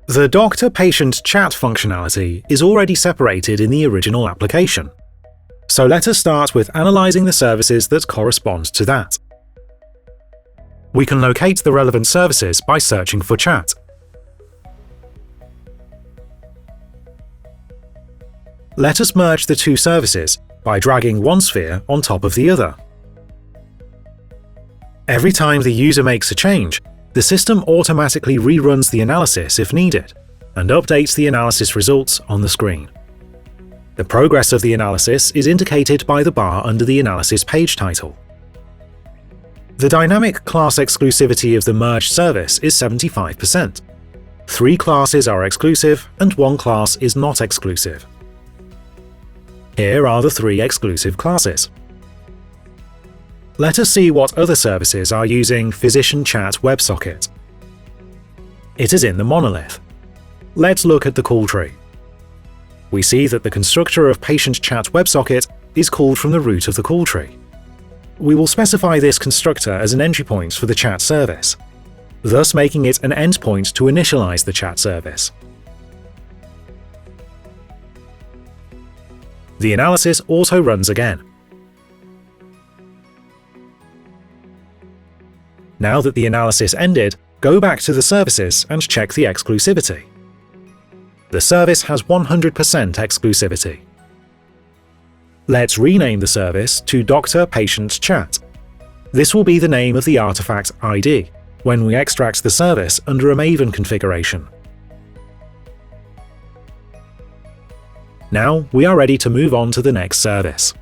The DrPatientChat functionality is already separated in the original application. So let us start with analyzing the services that correspond to that. We can locate the relevant services by searching for chat. Let us merge the two services by dragging one sphere on top of the other. Every time the user makes a change, the system automatically reruns the analysis if needed, and updates the analysis results on the screen. The progress of the analysis is indicated by the bar under the analysis page title. The dynamic class exclusivity of the merged service is 75%. 3 classes are exclusive and 1 class is not exclusive. Here are the 3 exclusive classes. Let us see what other services are using PhysicianChat WebSocket. It is in the monolith. Let's look at the call tree. We see that the constructor of PatientChat WebSocket is called from the root of the call tree. We will specify this constructor as an entry point for the chat service, thus making it an endpoint to initialize the chat service. The analysis auto runs again. Now that the analysis ended, go back to the services and check the exclusivity. The service has 100% exclusivity. Let's rename the service to DrPatientChat. This will be the name of the artifact ID when we extract the service under a Maven configuration. Now we are ready to move on to the next service.